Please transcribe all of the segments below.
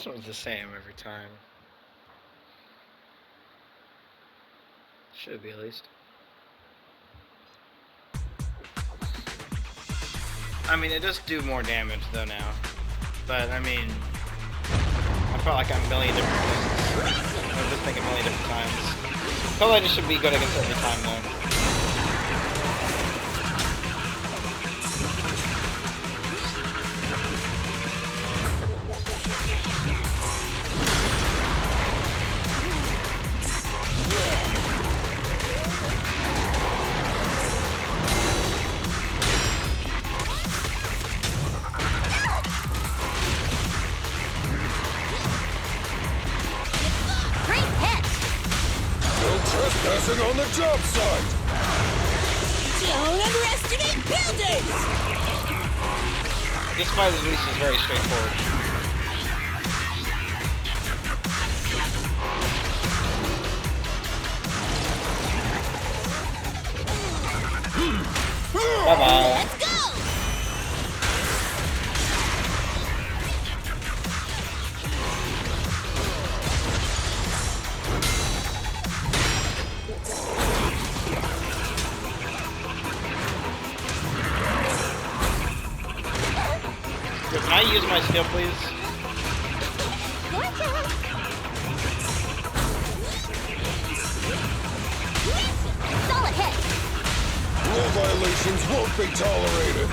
This one's the same every time. Should be at least. I mean, it does do more damage though now. But I mean, I felt like I'm a million different things. I was just thinking a million different times. Felt like it should be good against every time though. Trespassing on the job site! Don't underestimate buildings! This fight at least is very straightforward. Bye-bye. Let's go! Can I use my skill, please? Solid hit! Rule violations won't be tolerated!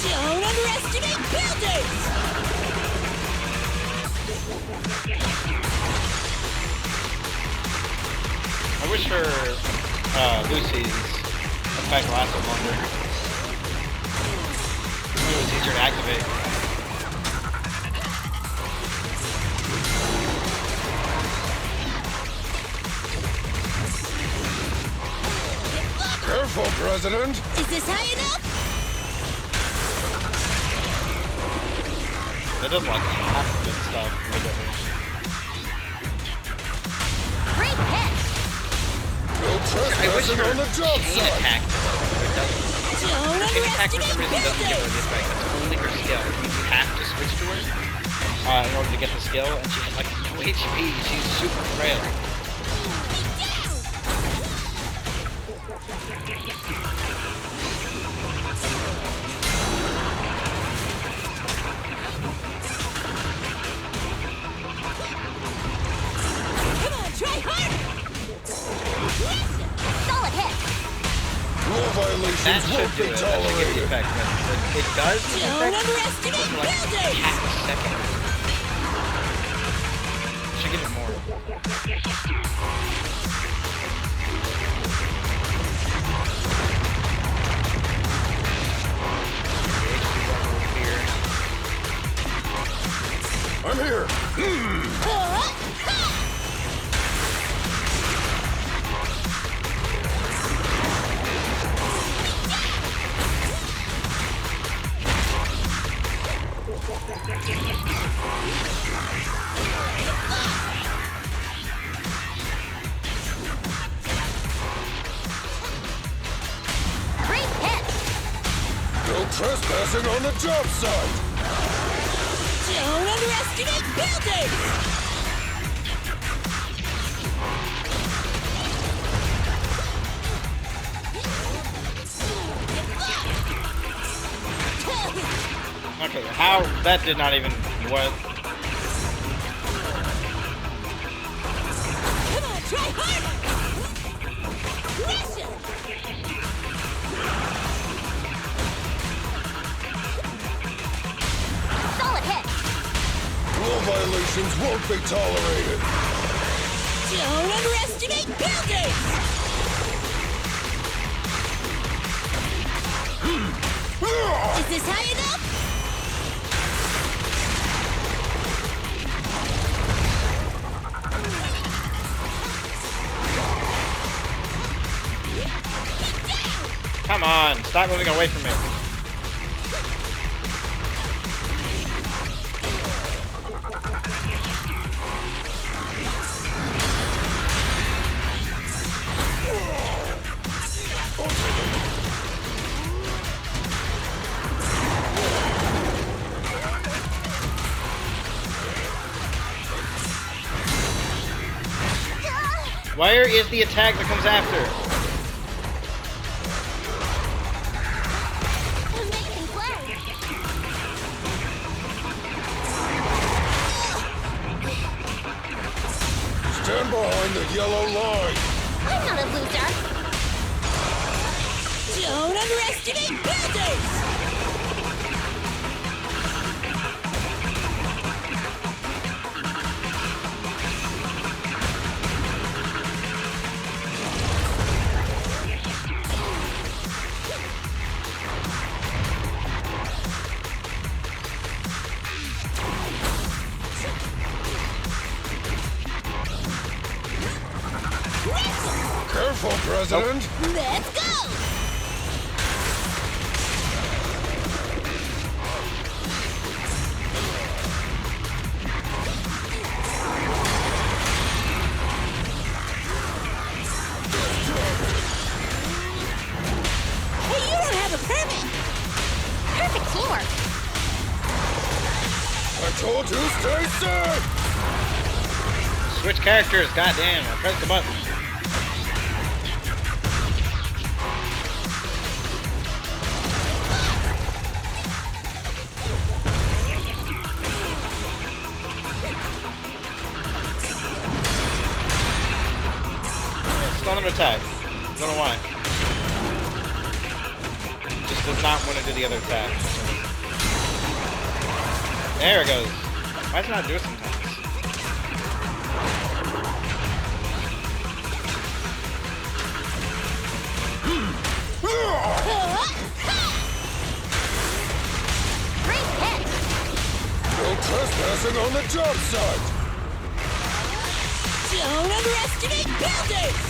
Don't underestimate buildings! I wish her, Lucy's effect lasted longer. It was easier to activate. Careful, President! Is this high enough? It does like half of this stuff. Great hit! No I wish trespassing her on the job chain site! attack. Don't Chain attack for some underestimate reason doesn't give her buildings! this effect. That's only her skill. You have to switch to her in order to get the skill, and she has like no HP. She's super frail. Come on, try harder! Solid hit! Rule That violations should won't do be it. That should get the tolerated! effect. But it does the Don't effect underestimate for like buildings! half a second. Should give it more. I'm here! Great hit! No trespassing on the job site! Don't underestimate buildings! Okay, how that did not even what? Come on, try harder! Listen! Solid hit! Rule violations won't be tolerated! Don't underestimate buildings! Is this high enough? Come on, stop moving away from me. Where is the attack that comes after? Amazing play. Stand behind the yellow line. I'm not a loser. Don't underestimate builders! Careful, President. Let's go! Hey, you don't have a permit! Perfect teamwork! I told you, stay safe. Switch characters, goddamn, I pressed the button. Still another attack. Don't know why. Just does not want to do the other attack. There it goes. Why does it not do it sometimes? Great catch! No trespassing on the job site. Don't underestimate builders!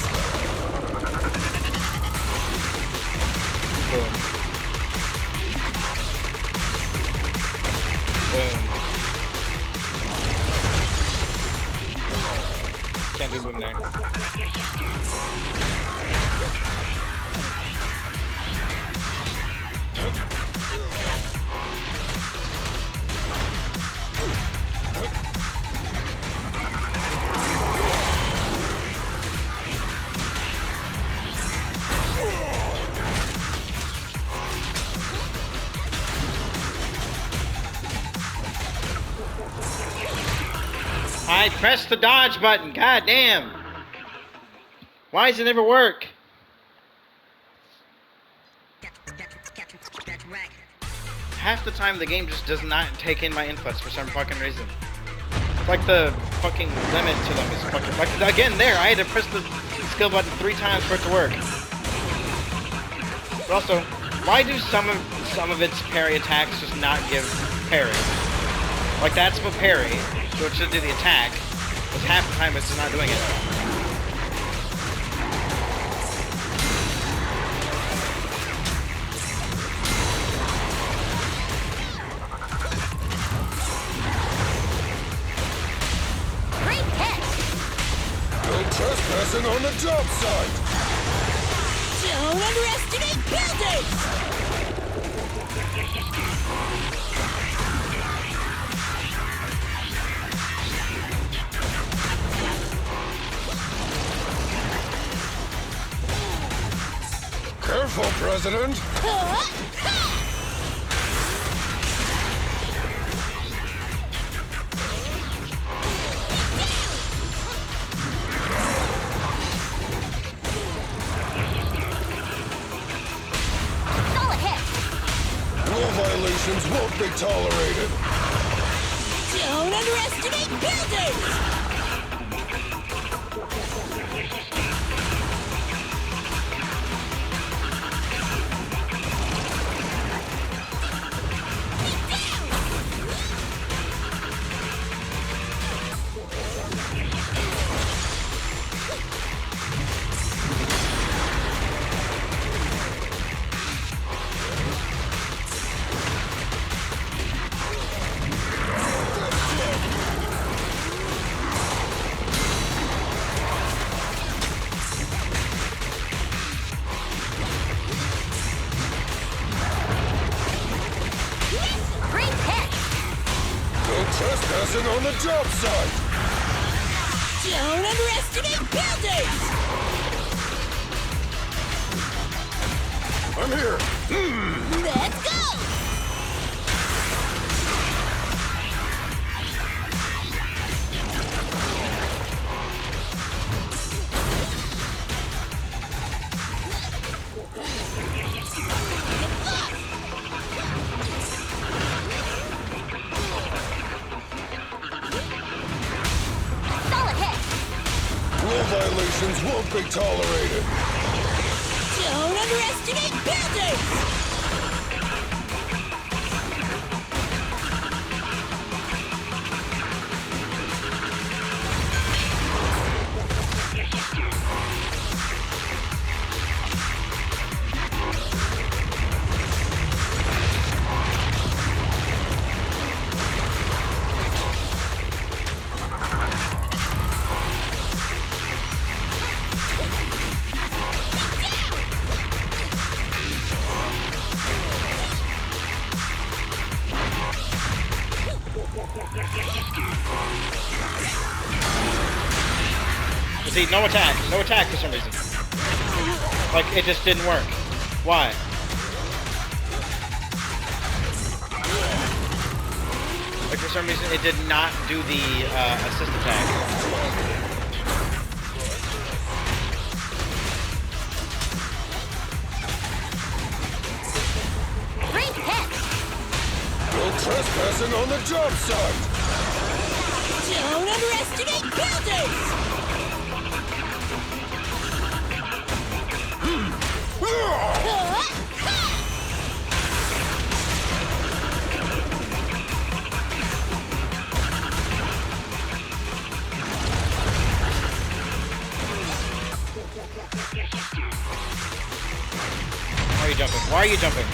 Boom. Boom. Can't do boom there. I pressed the dodge button, god damn! Why does it never work? Half the time the game just does not take in my inputs for some fucking reason. It's like the fucking limit to them is fucking like again there, I had to press the skill button 3 times for it to work. But also, why do some of its parry attacks just not give parry? Like that's for parry. So it should do the attack, but half the time it's just not doing it. Great catch! No trespassing on the job site. Don't underestimate builders! Careful, President. Solid hit! Rule violations won't be tolerated. Don't underestimate builders! No trespassing on the job site. Don't underestimate buildings! I'm here. Let's go! Solid hit! Rule violations won't be tolerated. Don't underestimate buildings! See, no attack for some reason. Like, it just didn't work. Why? Like, for some reason, it did not do the assist attack. Great hit! No trespassing on the job site. Don't underestimate buildings! Why are you jumping? Why are you jumping?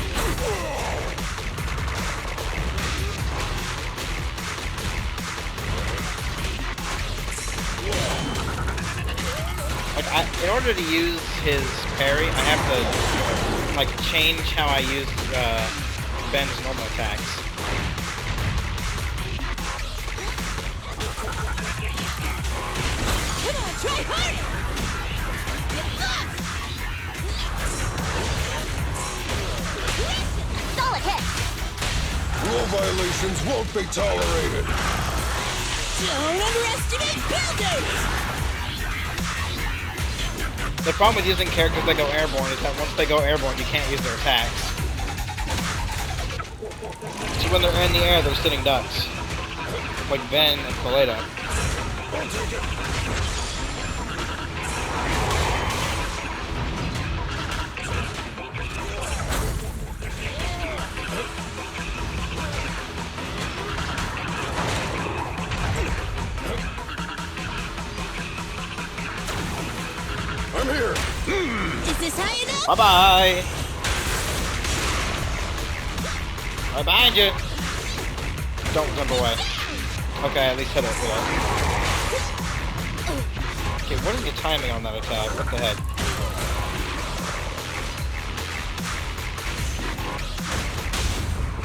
Like, in order to use his parry, I have to, like, change how I use Ben's normal attacks. Come on, try harder! Solid hit! Rule violations won't be tolerated. Don't underestimate buildings! The problem with using characters that go airborne is that once they go airborne, you can't use their attacks. So when they're in the air, they're sitting ducks. Like Ben and koleda. I'll take it. I'm here. Is this high enough? Bye-bye! Right behind you! Don't jump away. Okay, at least hit it for that. Okay, what is the timing on that attack? What the heck?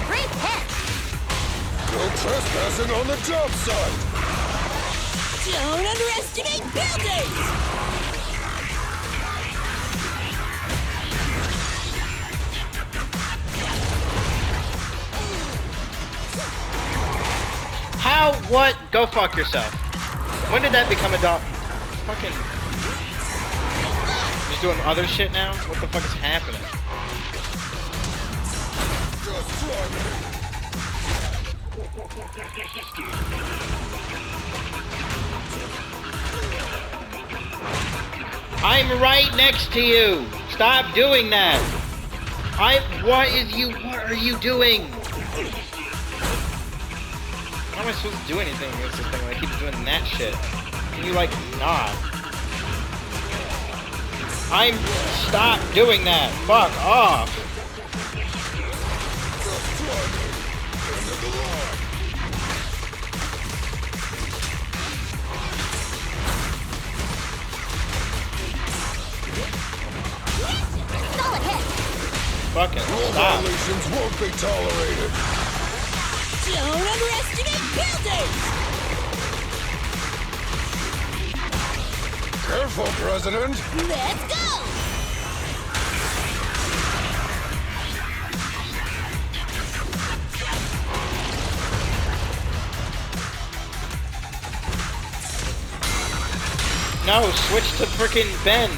Great hit! No trespassing on the job site. Don't underestimate buildings! How? What? Go fuck yourself. When did that become a dog? Fucking... Just doing other shit now? What the fuck is happening? Just try me. I'm right next to you! Stop doing that! What are you doing? How am I supposed to do anything against this thing when I keep doing that shit? Can you, like, not? Stop doing that! Fuck off! Just try me. End of the line. Solid hit! Fucking Rule stop. violations won't be tolerated. Don't underestimate buildings! Careful, President. Let's go! No, switch to frickin' Ben.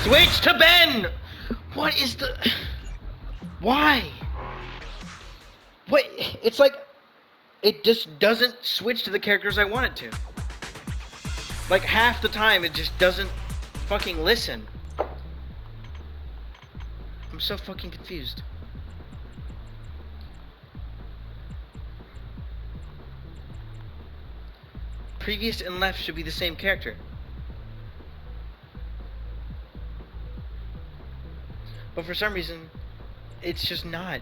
Switch to Ben! What is the... Why? What? It's like... It just doesn't switch to the characters I want it to. Like, half the time, it just doesn't fucking listen. I'm so fucking confused. Previous and left should be the same character. But for some reason, it's just not.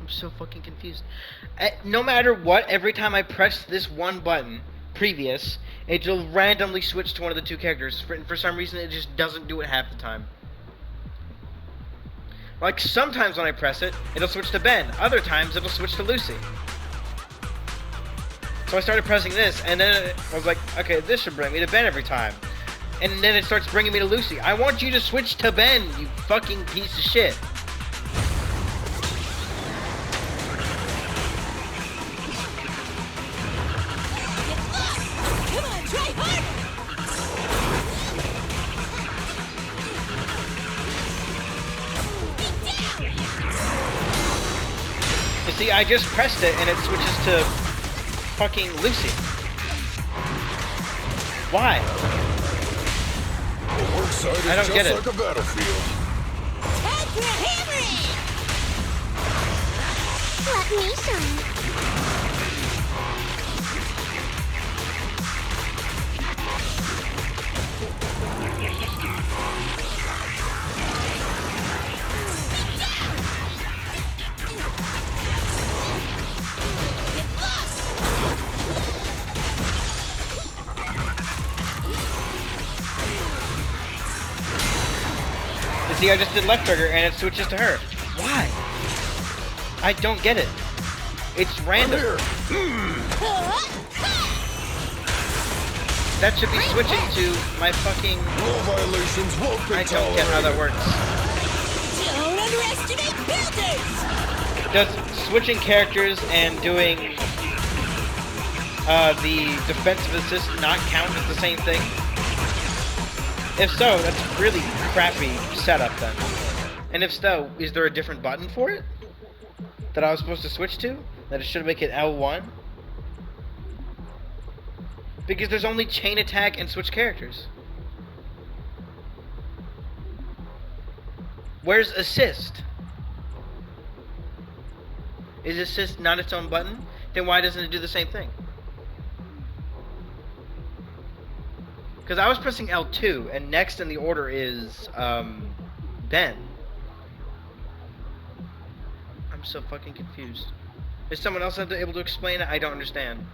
I'm so fucking confused. No matter what, every time I press this one button, previous, it'll randomly switch to one of the two characters. For some reason, it just doesn't do it half the time. Like, sometimes when I press it, it'll switch to Ben. Other times, it'll switch to Lucy. So I started pressing this, and then I was like, okay, this should bring me to Ben every time. And then it starts bringing me to Lucy. I want you to switch to Ben, you fucking piece of shit. Come on, try harder! You see, I just pressed it, and it switches to fucking Lucy. Why? The work site is I don't just get it. like a battlefield. Time for hammering! Let me shine. See, I just did left trigger and it switches to her. Why? I don't get it. It's random. That should be switching to my fucking... Rule violations won't be I don't get how that works. Don't underestimate builders! Does switching characters and doing the defensive assist not count as the same thing? If so, that's really crappy setup then. And if so, is there a different button for it that I was supposed to switch to? That it should make it L1? Because there's only chain attack and switch characters. Where's assist? Is assist not its own button? Then why doesn't it do the same thing? Because I was pressing L2, and next in the order is, Ben. I'm so fucking confused. Is someone else able to explain it? I don't understand.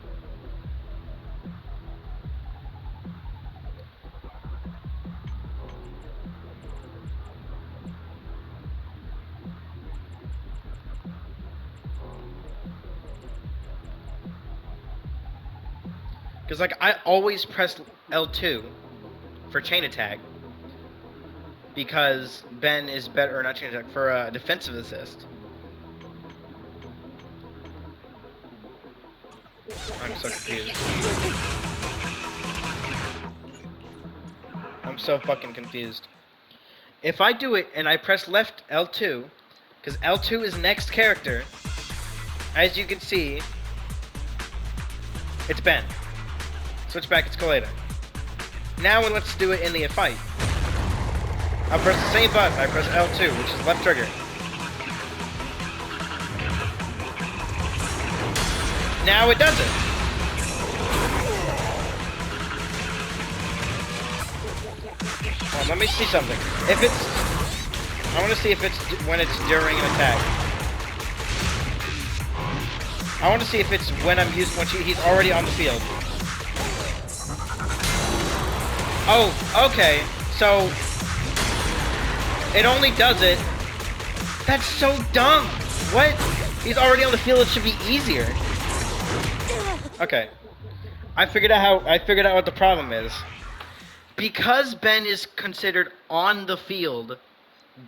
Because, like, I always press L2 for chain attack. Because Ben is better, or not chain attack, for defensive assist. I'm so confused. I'm so fucking confused. If I do it and I press left L2, because L2 is next character, as you can see, it's Ben. Switch back, it's koleda. Now let's do it in the fight. I'll press the same button. I press L2, which is left trigger. Now it does it. Well, let me see something. If it's... I want to see if it's when it's during an attack. I want to see if it's when I'm using... Once he's already on the field. Oh, okay. So... It only does it. That's so dumb. What? He's already on the field. It should be easier. Okay. I figured out what the problem is. Because Ben is considered on the field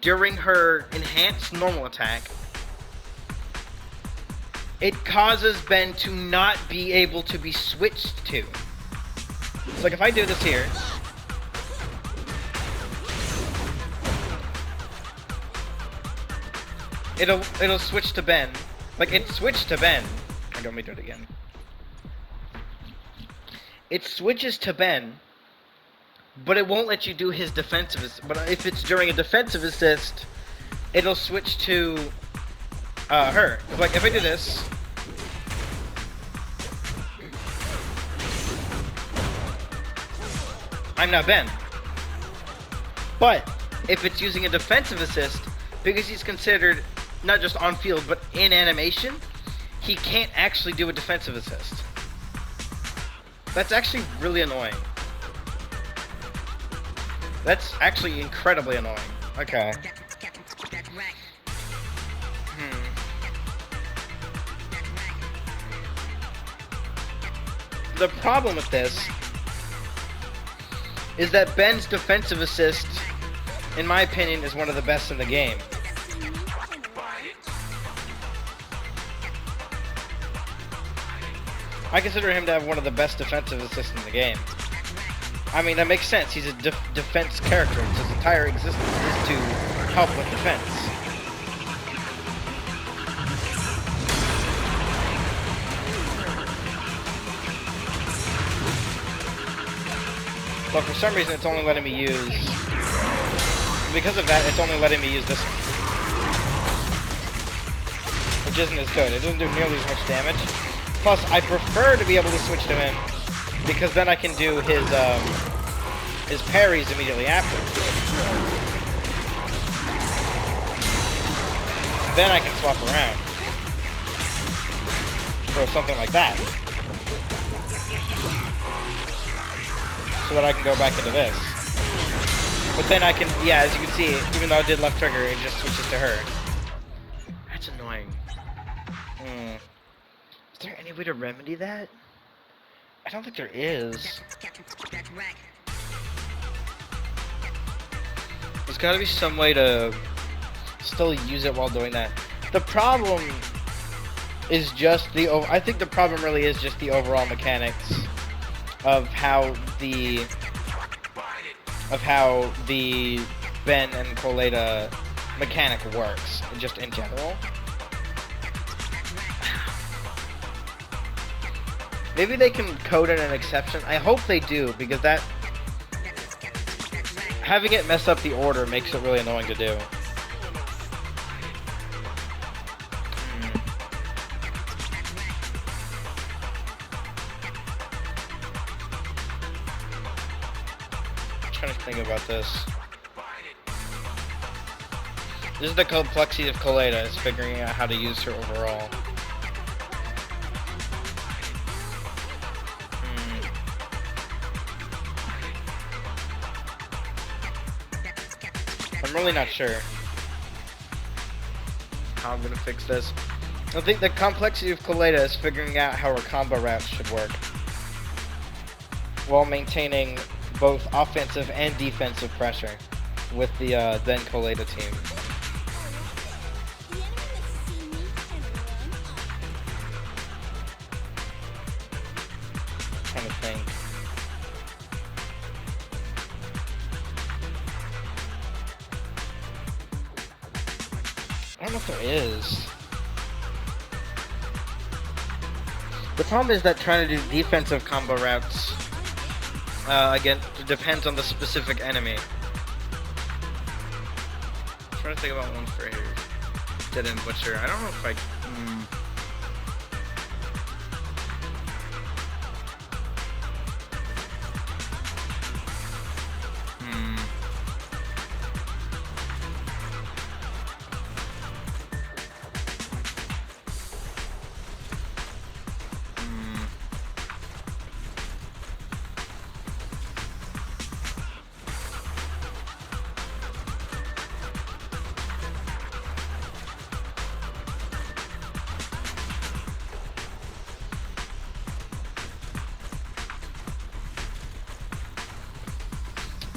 during her enhanced normal attack, it causes Ben to not be able to be switched to. So like if I do this here, it'll switch to Ben. Like it switched to Ben. I don't mean to do it again. It switches to Ben, but it won't let you do his defensive. But if it's during a defensive assist, it'll switch to her. Like if I do this, I'm not Ben. But if it's using a defensive assist, because he's considered not just on field but in animation, he can't actually do a defensive assist. That's actually really annoying. That's actually incredibly annoying. Okay. The problem with this is that Ben's defensive assist, in my opinion, is one of the best in the game. I consider him to have one of the best defensive assists in the game. I mean, that makes sense. He's a defense character. His entire existence is to help with defense. But for some reason, it's only letting me use... Because of that, it's only letting me use this one. Which isn't as good. It doesn't do nearly as much damage. Plus, I prefer to be able to switch to him, because then I can do his parries immediately after. Then I can swap around. Or something like that. So that I can go back into this. But then I can, yeah, as you can see, even though I did left trigger, it just switches to her. That's annoying. Is there any way to remedy that? I don't think there is. There's gotta be some way to still use it while doing that. The problem is just I think the problem really is just the overall mechanics of how the Ben and koleda mechanic works, just in general. Maybe they can code in an exception. I hope they do, because that... Having it mess up the order makes it really annoying to do. I'm trying to think about this. This is the complexity of koleda, is figuring out how to use her overall. I'm really not sure how I'm gonna fix this. I think the complexity of koleda is figuring out how her combo routes should work, while maintaining both offensive and defensive pressure with the then koleda team. I'm trying to think. I don't know if there is. The problem is that trying to do defensive combo routes, again, depends on the specific enemy. I'm trying to think about one for here. Dead End Butcher. I don't know if I...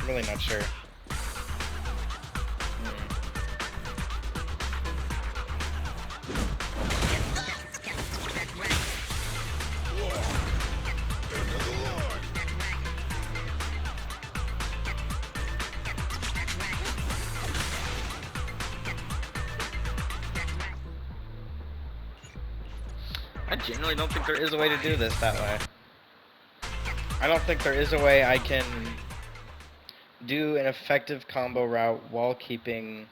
really not sure. I genuinely don't think there is a way to do this that way. I don't think there is a way I can do an effective combo route while keeping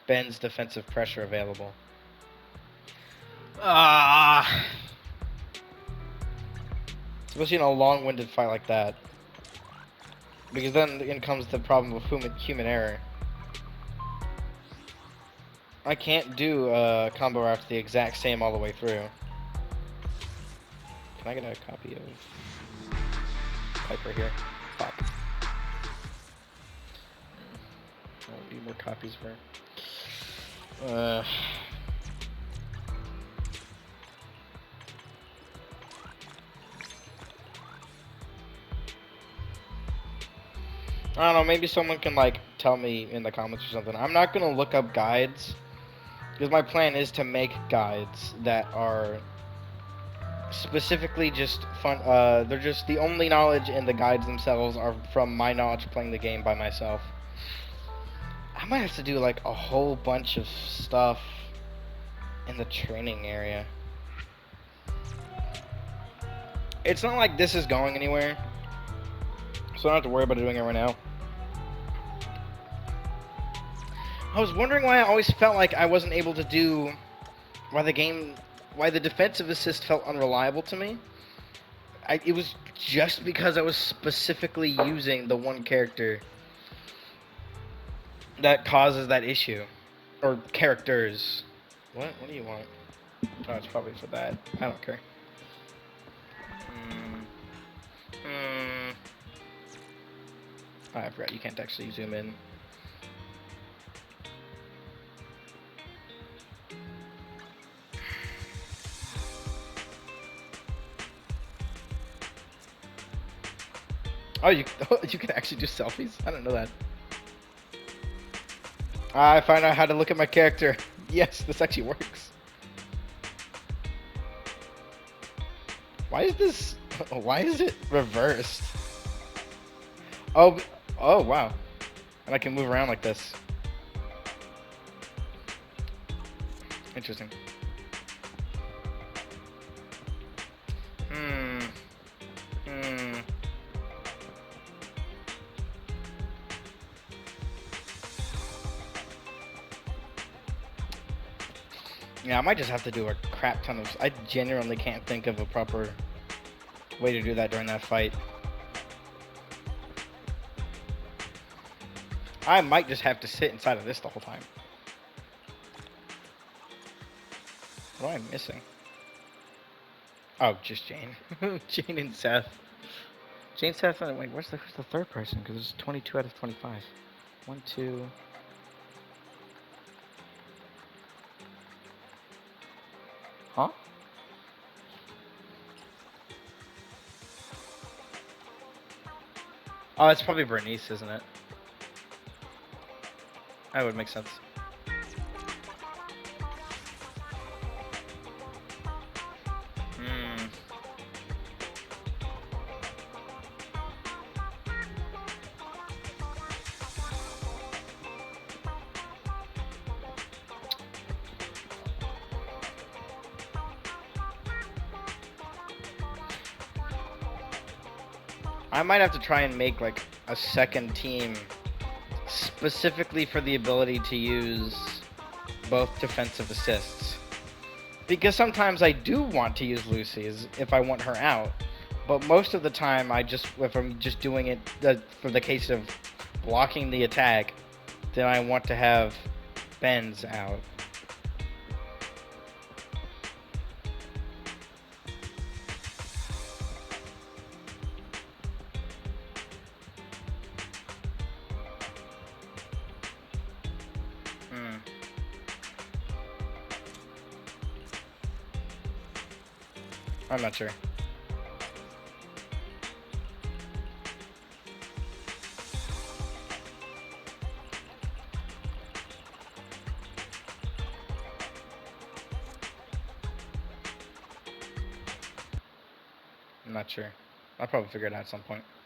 Ben's defensive pressure available. Especially in a long-winded fight like that. Because then in comes the problem of human error. I can't do combo routes the exact same all the way through. Can I get a copy of Piper here? Fuck. I'll need more copies for I don't know, maybe someone can like tell me in the comments or something. I'm not gonna look up guides because my plan is to make guides that are specifically just fun. They're just the only knowledge in the guides themselves are from my knowledge playing the game by myself. I might have to do like a whole bunch of stuff in the training area. It's not like this is going anywhere, so I don't have to worry about doing it right now. I was wondering why I always felt like I wasn't able to do, why the defensive assist felt unreliable to me. It was just because I was specifically using the one character that causes that issue. Or characters. What do you want? Oh, it's probably for that. I don't care. Oh, I forgot you can't actually zoom in. Oh, you can actually do selfies? I don't know that. I found out how to look at my character. Yes, this actually works. Why is it reversed? Oh, wow. And I can move around like this. Interesting. Yeah, I might just have to do a crap ton of... I genuinely can't think of a proper way to do that during that fight. I might just have to sit inside of this the whole time. What am I missing? Oh, just Jane. Jane and Seth. Jane, Seth, and wait, who's the third person? Because it's 22 out of 25. 1, 2... Huh? Oh, it's probably Bernice, isn't it? That would make sense. I might have to try and make like a second team specifically for the ability to use both defensive assists. Because sometimes I do want to use Lucy's if I want her out. But most of the time if I'm just doing it for the case of blocking the attack, then I want to have Ben's out. I'm not sure. I'm not sure. I'll probably figure it out at some point.